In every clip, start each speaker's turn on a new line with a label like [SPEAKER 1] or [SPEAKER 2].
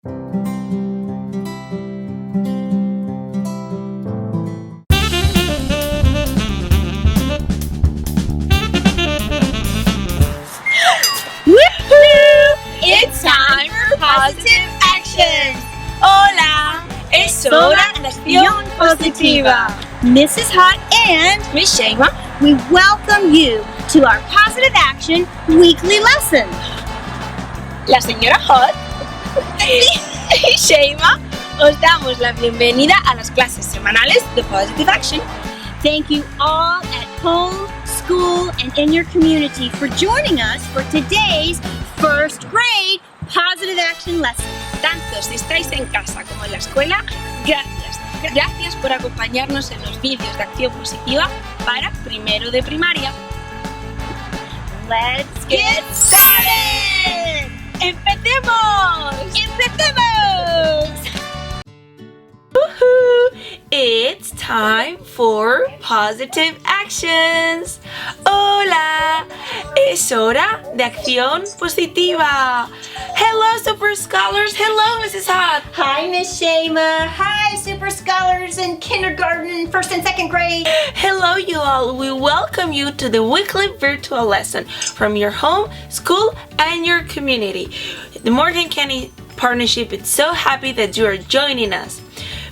[SPEAKER 1] It's time for positive actions. Hola, es hora de acción positiva.
[SPEAKER 2] Mrs. Hot and
[SPEAKER 1] Miss Sheima,
[SPEAKER 2] we welcome you to our Positive Action weekly lesson.
[SPEAKER 1] la señora Hot y Sheima, os damos la bienvenida a las clases semanales de Positive Action.
[SPEAKER 2] Thank you all at home, school, and in your community for joining us for today's first grade Positive Action lesson.
[SPEAKER 1] Tanto si estáis en casa como en la escuela, gracias. Gracias por acompañarnos en los vídeos de acción positiva para primero de primaria.
[SPEAKER 2] Let's get started!
[SPEAKER 1] ¡Empecemos!
[SPEAKER 2] ¡Empecemos!
[SPEAKER 1] Woohoo! It's time for positive actions. Hola, es hora de acción positiva. Hello, Super Scholars. Hello, Mrs. Hot.
[SPEAKER 2] Hi, Miss Sheima. Hi, Super Scholars in kindergarten, first and second grade.
[SPEAKER 1] Hello, you all. We welcome you to the weekly virtual lesson from your home, school, and your community. The Morgan County Partnership is so happy that you are joining us.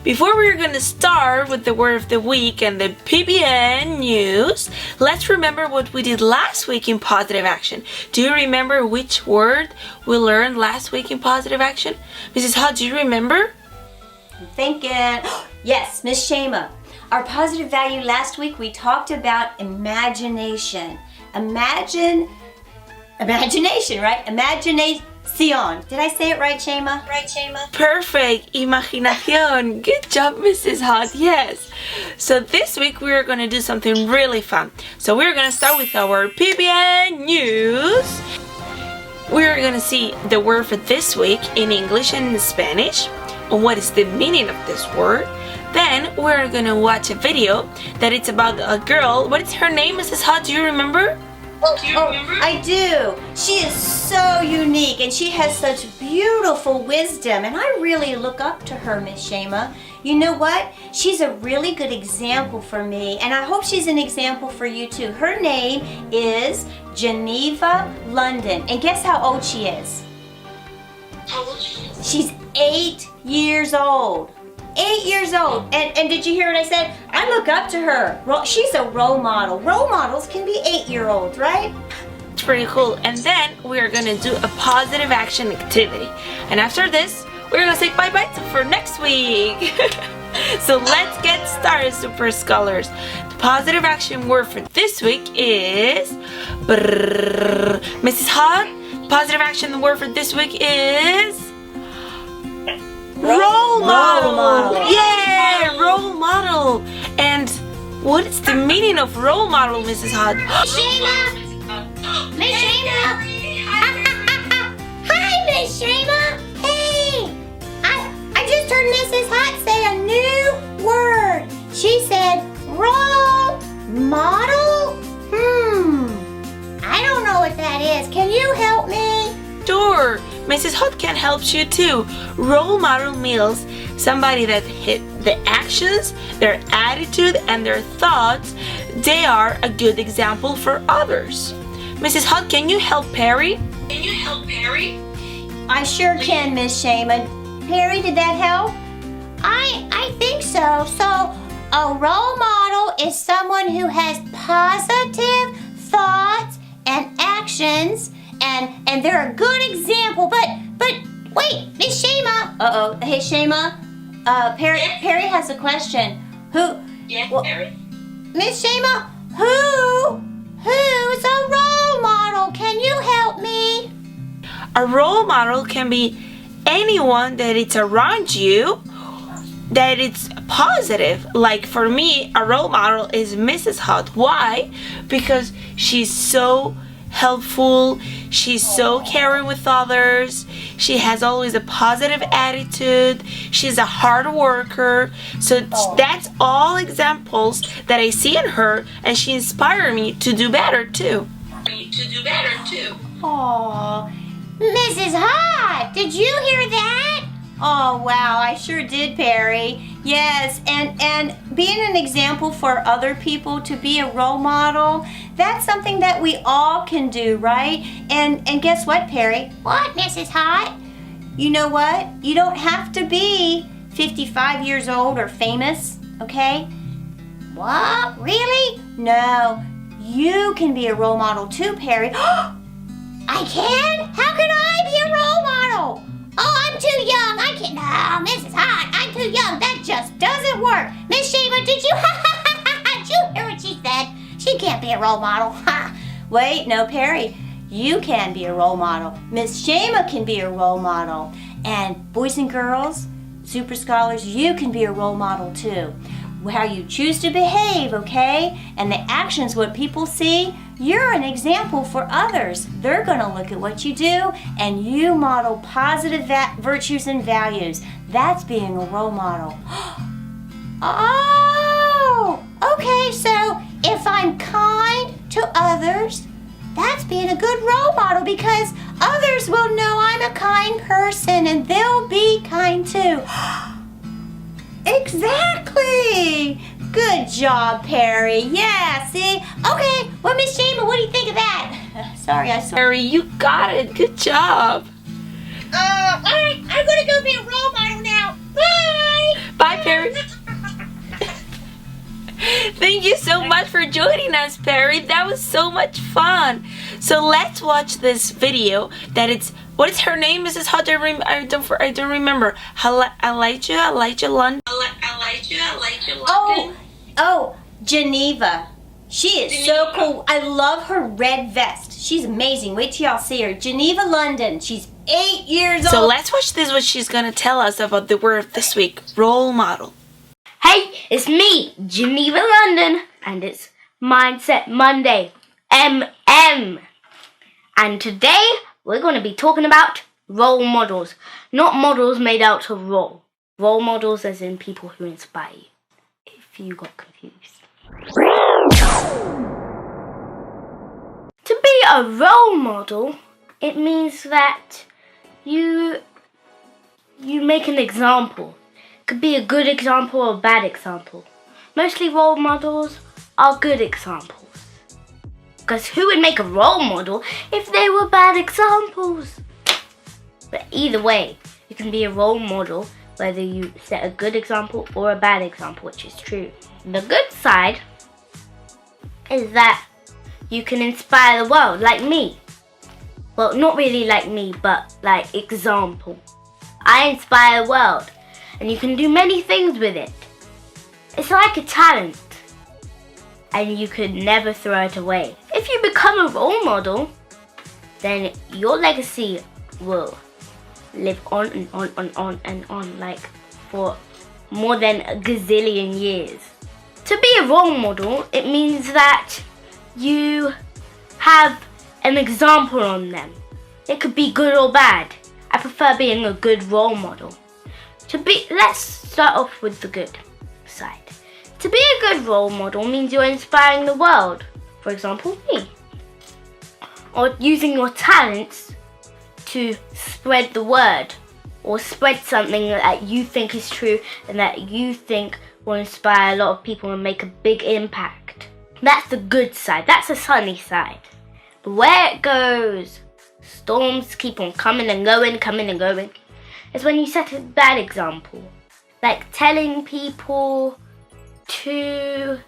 [SPEAKER 1] Before we're going to start with the word of the week and the PBN news, let's remember what we did last week in positive action. Do you remember which word we learned last week in positive action? Mrs. Hall, do you remember?
[SPEAKER 2] I'm thinking. Yes, Miss Sheima. Our positive value last week, we talked about imagination. Imagination, right? Imagination. Did I say it right, Sheima? Right, Sheima?
[SPEAKER 1] Perfect. Imaginación. Good job, Mrs. Hot. Yes. So this week we are going to do something really fun. So we're going to start with our PBN news. We're going to see the word for this week in English and in Spanish. And what is the meaning of this word? Then we're going to watch a video that it's about a girl. What is her name, Mrs. Hot? Do you remember?
[SPEAKER 2] Do you remember? I do. She is so unique and she has such beautiful wisdom, and I really look up to her, Miss Sheima. You know what? She's a really good example for me, and I hope she's an example for you too. Her name is Geneva London, and guess how old she is?
[SPEAKER 1] How old is she?
[SPEAKER 2] She's 8 years old. 8 years old. And did you hear what I said? I look up to her. She's a role model. Role models can be 8-year-olds, right?
[SPEAKER 1] It's pretty cool. And then we're going to do a positive action activity. And after this, we're going to say bye-bye for next week. So let's get started, Super Scholars. The positive action word for this week is... Mrs. Hot, positive action word for this week is... Role model. Yeah, role model. And what is the meaning of role model, Mrs. Hot?
[SPEAKER 2] Sheima! Miss Sheima! Hi, Miss Sheima! Hey! I just heard Mrs. Hot say a new word. She said role model? I don't know what that is. Can you help me?
[SPEAKER 1] Sure. Mrs. Hot can help you too. Role model means somebody that hit the actions, their attitude, and their thoughts. They are a good example for others. Mrs. Hot, can you help Perry? Can you help Perry?
[SPEAKER 2] I sure can, Miss Sheima. Perry, did that help? I think so. So, a role model is someone who has positive thoughts and actions, and they're a good example. But wait, Miss Sheima. Hey Sheima. Perry has a question. Perry. Miss Sheima, who's a role model? Can you help me?
[SPEAKER 1] A role model can be anyone that it's around you, that it's positive. Like for me, a role model is Mrs. Hot. Why? Because she's so helpful, she's so caring with others, she has always a positive attitude, she's a hard worker. So that's all examples that I see in her, and she inspired me to do better too.
[SPEAKER 2] Aww. Mrs. Hot, did you hear that? Oh, wow, I sure did, Perry. Yes, and being an example for other people, to be a role model, that's something that we all can do, right? And guess what, Perry?
[SPEAKER 3] What, Mrs. Hot?
[SPEAKER 2] You know what? You don't have to be 55 years old or famous, okay?
[SPEAKER 3] What? Really?
[SPEAKER 2] No, you can be a role model too, Perry.
[SPEAKER 3] I can? How can I be a role model? Oh, I'm too young. I can't. No, Mrs. Hot, I'm too young. That just doesn't work. Miss Sheima, did you? Did you hear what she said? She can't be a role model.
[SPEAKER 2] Wait, no, Perry. You can be a role model. Miss Sheima can be a role model. And boys and girls, super scholars, you can be a role model too. How you choose to behave, okay? And the actions, what people see, you're an example for others. They're going to look at what you do, and you model positive virtues and values. That's being a role model.
[SPEAKER 3] Oh, okay, so if I'm kind to others, that's being a good role model because others will know I'm a kind person and they'll be kind too.
[SPEAKER 2] Exactly. Good job, Perry. Yeah, see?
[SPEAKER 3] Okay, well, Miss Sheima, what do you think of that?
[SPEAKER 2] Sorry, I saw.
[SPEAKER 1] Perry, you got it. Good job.
[SPEAKER 3] All right, I'm gonna go be a role model now. Bye.
[SPEAKER 1] Bye, Perry. Thank you so much for joining us, Perry. That was so much fun. So let's watch this video. What is her name, Mrs. Hot? I don't remember. Elijah London.
[SPEAKER 2] Oh, Geneva. She is so cool. I love her red vest. She's amazing. Wait till y'all see her. Geneva London. She's 8 years old.
[SPEAKER 1] So let's watch this, what she's going to tell us about the word of this week, role model.
[SPEAKER 4] Hey, it's me, Geneva London, and it's Mindset Monday, MM. And today, we're going to be talking about role models. Not models made out of role. Role models as in people who inspire you, if you got confused. To be a role model, it means that you make an example. Could be a good example or a bad example. Mostly role models are good examples. Because who would make a role model if they were bad examples? But either way, you can be a role model whether you set a good example or a bad example, which is true. The good side is that you can inspire the world, like me. Well, not really like me, but like example. I inspire the world. And you can do many things with it. It's like a talent. And you could never throw it away. If you become a role model, then your legacy will live on and on and on and on, like for more than a gazillion years. To be a role model, it means that you have an example on them. It could be good or bad. I prefer being a good role model. Let's start off with the good side. To be a good role model means you're inspiring the world. For example, me. Or using your talents to spread the word. Or spread something that you think is true and that you think will inspire a lot of people and make a big impact. That's the good side. That's the sunny side. But where it goes, storms keep on coming and going, is when you set a bad example. Like telling people to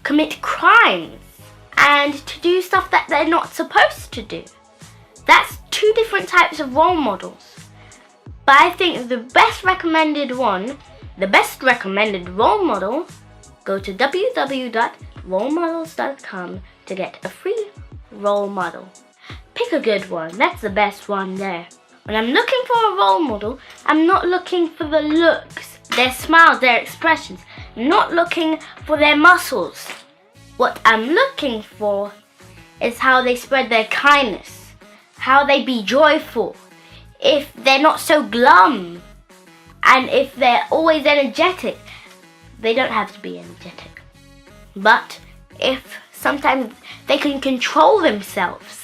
[SPEAKER 4] commit crimes and to do stuff that they're not supposed to do. That's two different types of role models. But I think the best recommended role model, go to www.rolemodels.com to get a free role model. Pick a good one. That's the best one there. When I'm looking for a role model, I'm not looking for the looks, their smiles, their expressions. I'm not looking for their muscles. What I'm looking for is how they spread their kindness, how they be joyful, if they're not so glum, and if they're always energetic. They don't have to be energetic. But if sometimes they can control themselves,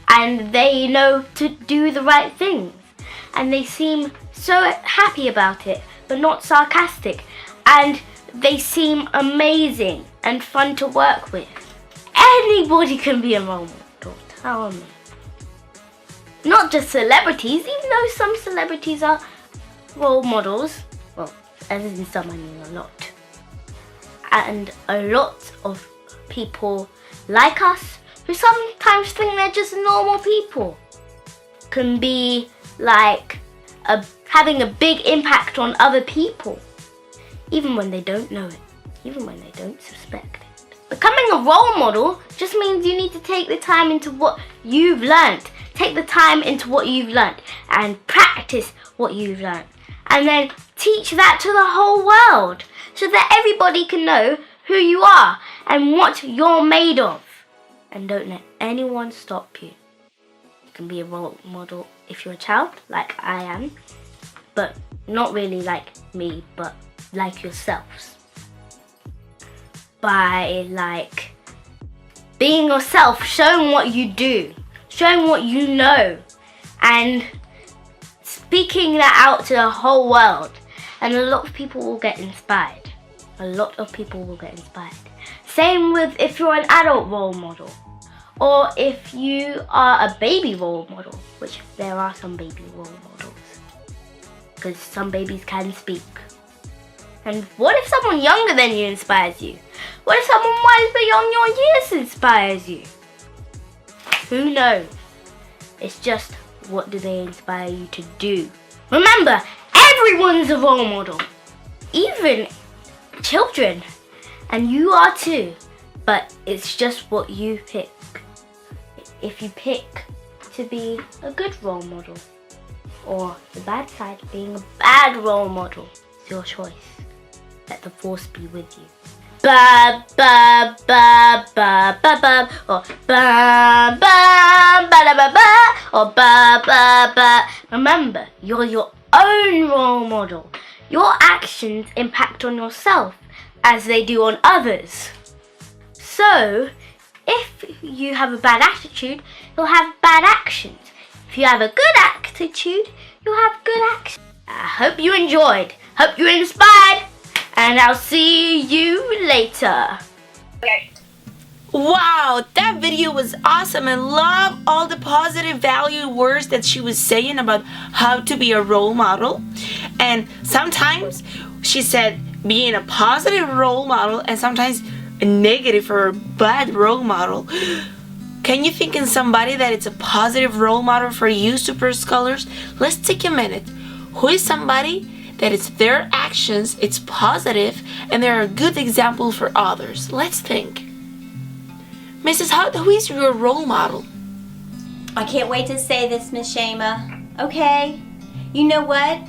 [SPEAKER 4] and they know to do the right things, and they seem so happy about it, but not sarcastic. And they seem amazing and fun to work with. Anybody can be a role model, tell me. Not just celebrities, even though some celebrities are role models. Well, as in some, I mean a lot. And a lot of people like us, who sometimes think they're just normal people, can be like having a big impact on other people, even when they don't know it, even when they don't suspect it. Becoming a role model just means you need to take the time into what you've learned. Take the time into what you've learned and practice what you've learned. And then teach that to the whole world so that everybody can know who you are and what you're made of. And don't let anyone stop you. You can be a role model if you're a child, like I am, but not really like me, but like yourselves. By like being yourself, showing what you do, showing what you know, and speaking that out to the whole world. And a lot of people will get inspired. A lot of people will get inspired. Same with if you're an adult role model, or if you are a baby role model, which there are some baby role models, because some babies can speak. And what if someone younger than you inspires you? What if someone wise beyond your years inspires you? Who knows? It's just, what do they inspire you to do? Remember, everyone's a role model. Even children. And you are too. But it's just what you pick. If you pick to be a good role model, or the bad side, being a bad role model, it's your choice. Let the force be with you. Ba ba ba ba ba ba, or ba ba ba ba ba ba, or ba ba ba. Remember, you're your own role model. Your actions impact on yourself as they do on others. So, if you have a bad attitude, you'll have bad actions. If you have a good attitude, you'll have good actions. I hope you enjoyed. Hope you're inspired. And I'll see you later.
[SPEAKER 1] Wow, that video was awesome. I love all the positive value words that she was saying about how to be a role model. And sometimes she said being a positive role model and sometimes a negative or a bad role model. Can you think of somebody that it's a positive role model for you, Super Scholars? Let's take a minute. Who is somebody that it's their actions, it's positive, and they're a good example for others? Let's think. Mrs. Hutt, who is your role model?
[SPEAKER 2] I can't wait to say this, Miss Sheima. Okay, you know what?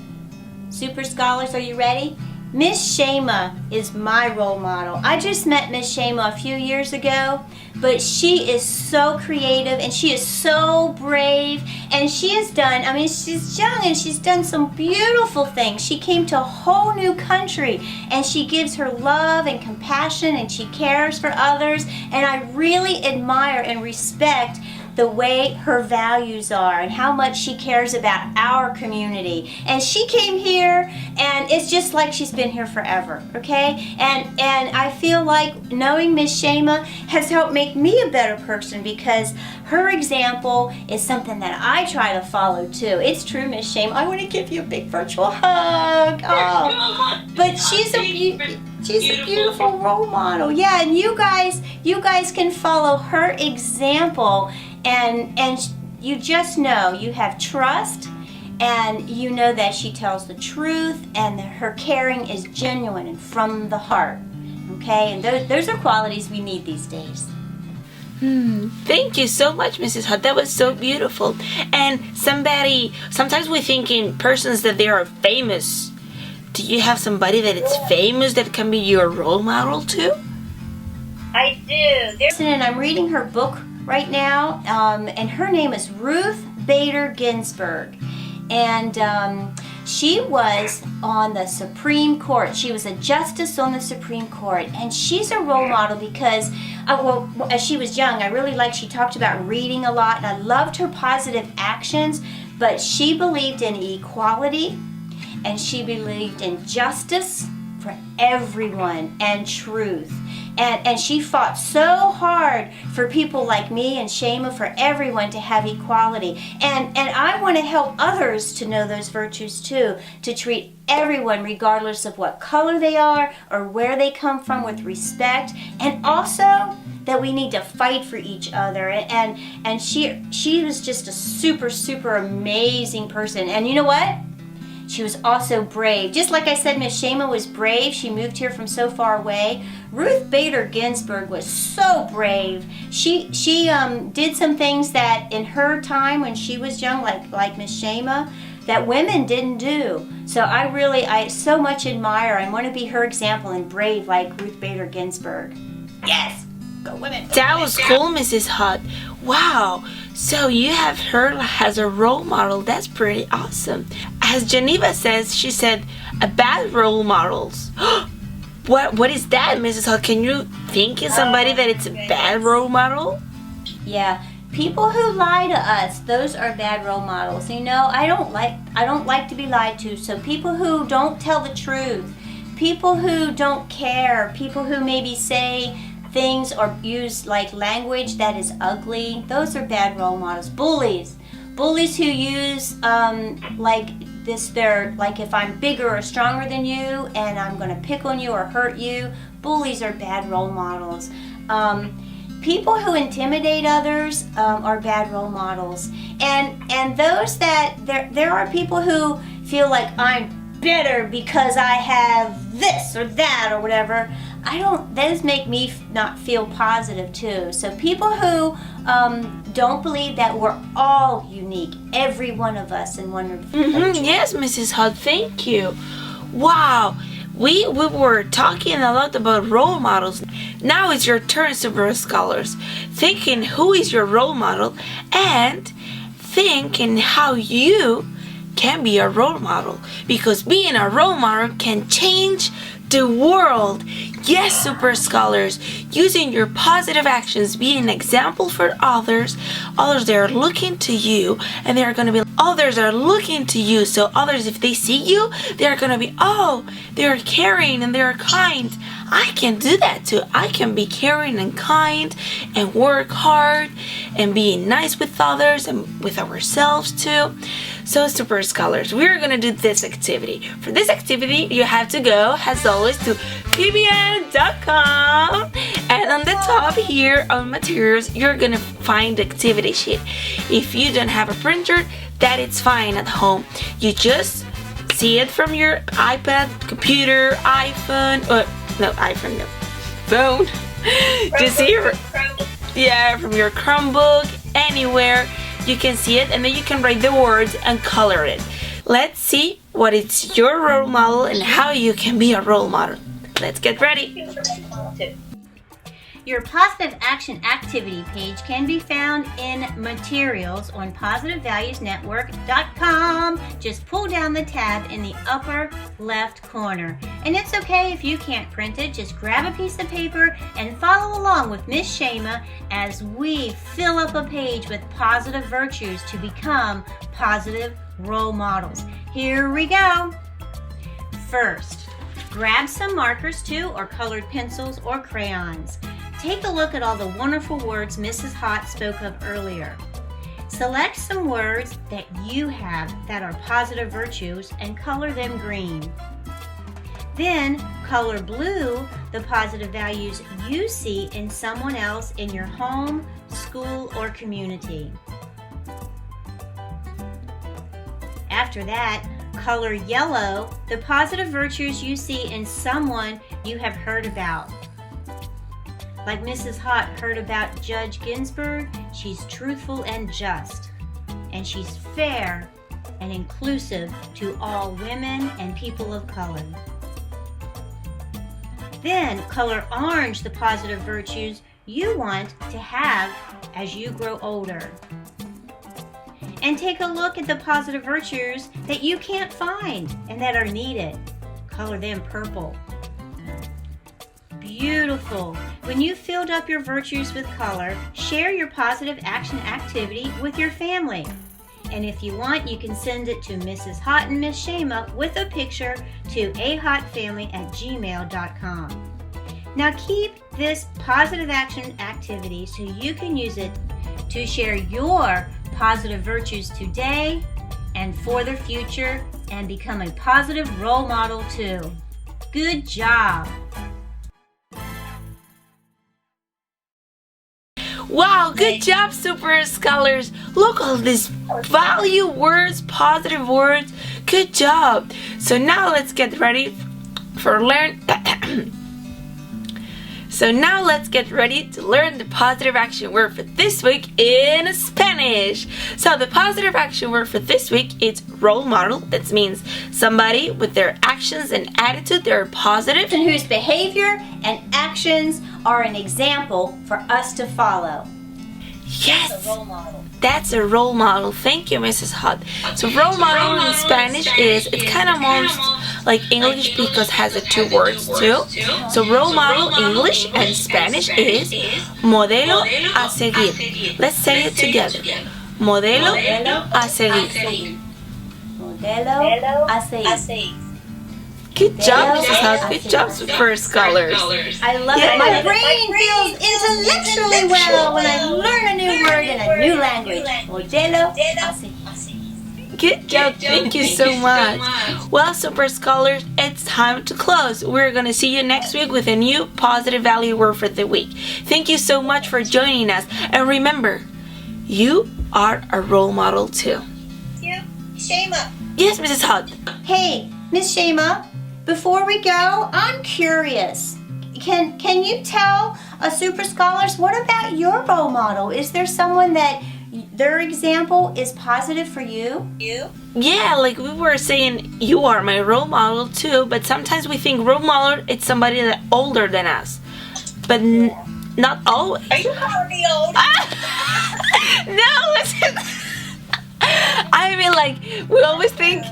[SPEAKER 2] Super Scholars, are you ready? Miss Sheima is my role model. I just met Miss Sheima a few years ago, but she is so creative and she is so brave, and she has done, I mean, she's young and she's done some beautiful things. She came to a whole new country and she gives her love and compassion and she cares for others, and I really admire and respect the way her values are and how much she cares about our community. And she came here and it's just like she's been here forever, okay? And I feel like knowing Miss Sheima has helped make me a better person, because her example is something that I try to follow too. It's true, Miss Sheima. I want to give you a big virtual hug. Oh. But she's a beautiful role model. Yeah, and you guys can follow her example. And you just know you have trust, and you know that she tells the truth, and that her caring is genuine and from the heart. Okay, and those are qualities we need these days.
[SPEAKER 1] Thank you so much, Mrs. Hutt. That was so beautiful. And sometimes we think in persons that they are famous. Do you have somebody that is famous that can be your role model too?
[SPEAKER 2] I do. And I'm reading her book right now, and her name is Ruth Bader Ginsburg, and she was on the Supreme Court. She was a justice on the Supreme Court, and she's a role model because, as she was young, I really liked, she talked about reading a lot, and I loved her positive actions, but she believed in equality, and she believed in justice for everyone and truth. And she fought so hard for people like me and Sheima, for everyone to have equality. And I want to help others to know those virtues too, to treat everyone regardless of what color they are or where they come from with respect, and also that we need to fight for each other. And she was just a super amazing person. And you know what? She was also brave. Just like I said, Miss Sheima was brave. She moved here from so far away. Ruth Bader Ginsburg was so brave. She did some things that in her time when she was young, like Miss Sheima, that women didn't do. So I so much admire. I want to be her example and brave like Ruth Bader Ginsburg. Yes, go women.
[SPEAKER 1] That was cool, Mrs. Hot. Wow. So you have her as a role model. That's pretty awesome. As Geneva says, she said, a bad role models. What is that, Mrs. Hall? Can you think of somebody that it's a bad role model?
[SPEAKER 2] Yeah, people who lie to us, those are bad role models. You know, I don't like to be lied to. So people who don't tell the truth, people who don't care, people who maybe say things or use like language that is ugly, those are bad role models. Bullies who use they're like, if I'm bigger or stronger than you and I'm going to pick on you or hurt you, bullies are bad role models. People who intimidate others are bad role models. And those that, there are people who feel like I'm better because I have this or that or whatever. Those make me not feel positive too. So people who don't believe that we're all unique, every one of us, and wonderful.
[SPEAKER 1] Yes, Mrs. Hud, thank you. Wow, we were talking a lot about role models. Now it's your turn, Super Scholars. Thinking who is your role model and thinking how you can be a role model, because being a role model can change the world. Yes, Super Scholars, using your positive actions, be an example for others. Others, they are looking to you, and they are going to be, others are looking to you. So others, if they see you, they are going to be, oh, they are caring and they are kind. I can do that too. I can be caring and kind and work hard and be nice with others and with ourselves too. So Super Scholars, we're going to do this activity. For this activity, you have to go, as always, to pbn.com, and on the top here on materials, you're going to find the activity sheet. If you don't have a printer, that is fine at home. You just see it from your iPad, computer, iPhone, phone. Just see from your Chromebook, anywhere. You can see it, and then you can write the words and color it. Let's see what is your role model and how you can be a role model. Let's get ready.
[SPEAKER 2] Your Positive Action Activity page can be found in Materials on PositiveValuesNetwork.com. Just pull down the tab in the upper left corner. And it's okay if you can't print it. Just grab a piece of paper and follow along with Miss Sheima as we fill up a page with positive virtues to become positive role models. Here we go. First, grab some markers too, or colored pencils or crayons. Take a look at all the wonderful words Mrs. Hott spoke of earlier. Select some words that you have that are positive virtues and color them green. Then color blue the positive values you see in someone else in your home, school, or community. After that, color yellow the positive virtues you see in someone you have heard about. Like Mrs. Hott heard about Judge Ginsburg, she's truthful and just, and she's fair and inclusive to all women and people of color. Then color orange the positive virtues you want to have as you grow older. And take a look at the positive virtues that you can't find and that are needed. Color them purple. Beautiful. When you've filled up your virtues with color, share your positive action activity with your family. And if you want, you can send it to Mrs. Hot and Miss Sheima with a picture to ahotfamily@gmail.com. Now keep this positive action activity so you can use it to share your positive virtues today and for the future and become a positive role model too. Good job!
[SPEAKER 1] Wow, good job, super scholars. Look at all these value words, positive words. Good job. So now let's get ready for So now let's get ready to learn the positive action word for this week in Spanish. So the positive action word for this week is role model. That means somebody with their actions and attitude, they're positive.
[SPEAKER 2] And whose behavior and actions are an example for us to follow.
[SPEAKER 1] Yes,
[SPEAKER 2] That's a role model.
[SPEAKER 1] that's a role model. Thank you, Mrs. Hot. So role model in Spanish is, it's kind of most like English because it has the two words too. So role model English and Spanish is modelo a seguir. Let's say it together. Modelo a seguir.
[SPEAKER 2] Modelo a seguir.
[SPEAKER 1] Good job, Mrs. Hot. Good job, super scholars.
[SPEAKER 2] I love it. My brain feels intellectually well when I learn a new word in a new language. Modelo a seguir.
[SPEAKER 1] Good job. Thank you so much. Well, super scholars, it's time to close. We're going to see you next week with a new positive value word for the week. Thank you so much for joining us. And remember, you are a role model too.
[SPEAKER 3] You, Sheima.
[SPEAKER 1] Yes, Mrs. Hot.
[SPEAKER 2] Hey, Miss Sheima, before we go, I'm curious. Can you tell us super scholars, what about your role model? Is there someone that their example is positive for you?
[SPEAKER 1] Yeah, like we were saying, you are my role model too, but sometimes we think role model it's somebody that older than us. But not always.
[SPEAKER 3] Are you calling me old?
[SPEAKER 1] No, listen. I mean, like, we always think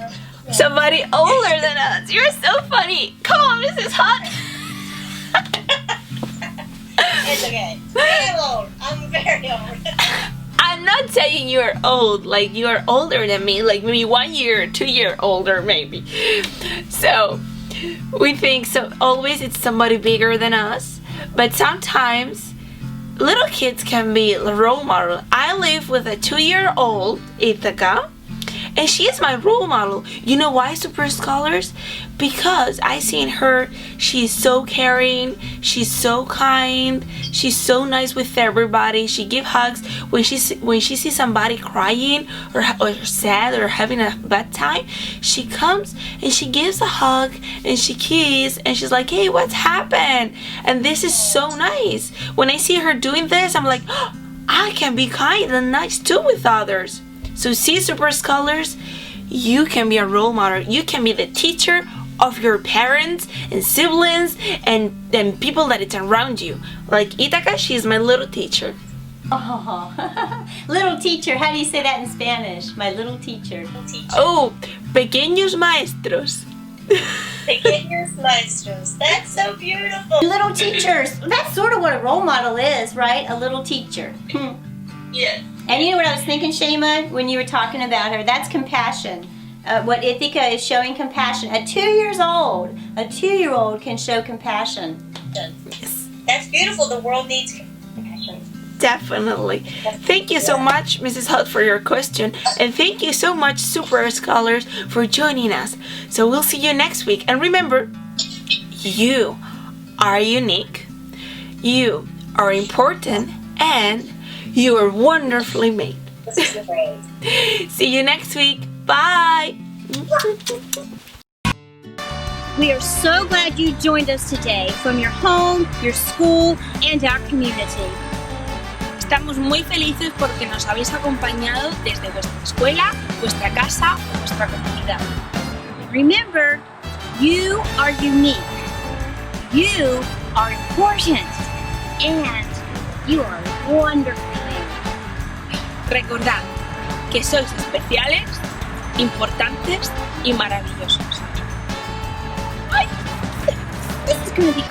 [SPEAKER 1] somebody older than us. You're so funny. Come on, Mrs. Hot.
[SPEAKER 3] It's okay. I'm old. I'm very old.
[SPEAKER 1] I'm not saying you're old, like you're older than me, like maybe 1 year or 2 year older maybe. So we think so always it's somebody bigger than us, but sometimes little kids can be a role model. I live with a 2-year-old Ithaca, and she is my role model. You know why, super scholars? Because I seen her, she's so caring, she's so kind, she's so nice with everybody. She give hugs when she sees somebody crying or sad or having a bad time. She comes and she gives a hug and she kisses and she's like, hey, what's happened? And this is so nice. When I see her doing this, I'm like, oh, I can be kind and nice too with others. So see, super scholars, you can be a role model. You can be the teacher of your parents and siblings and people that it's around you. Like Ithaca, she's my little teacher.
[SPEAKER 2] Oh, little teacher. How do you say that in Spanish? My little teacher.
[SPEAKER 1] Oh, pequeños maestros.
[SPEAKER 3] Pequeños maestros. That's so beautiful.
[SPEAKER 2] Little teachers. That's sort of what a role model is, right? A little teacher.
[SPEAKER 3] Yeah.
[SPEAKER 2] And you know what I was thinking, Sheima, when you were talking about her? That's compassion. What Ithaca is showing compassion. At 2 years old, a 2-year-old can show compassion.
[SPEAKER 1] Yes,
[SPEAKER 3] That's beautiful. The world needs compassion.
[SPEAKER 1] definitely. Thank you so much, Mrs. Hutt, for your question. And thank you so much, super scholars, for joining us. So we'll see you next week. And remember, you are unique, you are important, and you are wonderfully made.
[SPEAKER 3] This is the phrase.
[SPEAKER 1] See you next week. Bye.
[SPEAKER 2] We are so glad you joined us today from your home, your school, and our community.
[SPEAKER 1] Estamos muy felices porque nos habéis acompañado desde vuestra escuela, vuestra casa o vuestra comunidad.
[SPEAKER 2] Remember, you are unique, you are important, and you are wonderfully made.
[SPEAKER 1] Recordad que sois especiales, importantes y maravillosos.
[SPEAKER 2] Ay, this is going to be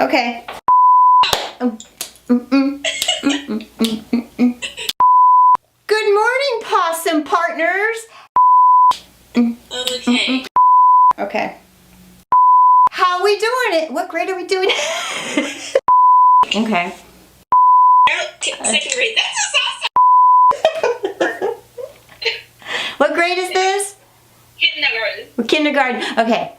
[SPEAKER 2] Okay. Good morning, possum partners.
[SPEAKER 1] Okay.
[SPEAKER 2] Okay. How are we doing it? What grade are we doing? Okay.
[SPEAKER 1] Second grade. That's awesome.
[SPEAKER 2] What grade is this?
[SPEAKER 1] Kindergarten.
[SPEAKER 2] Kindergarten. Okay.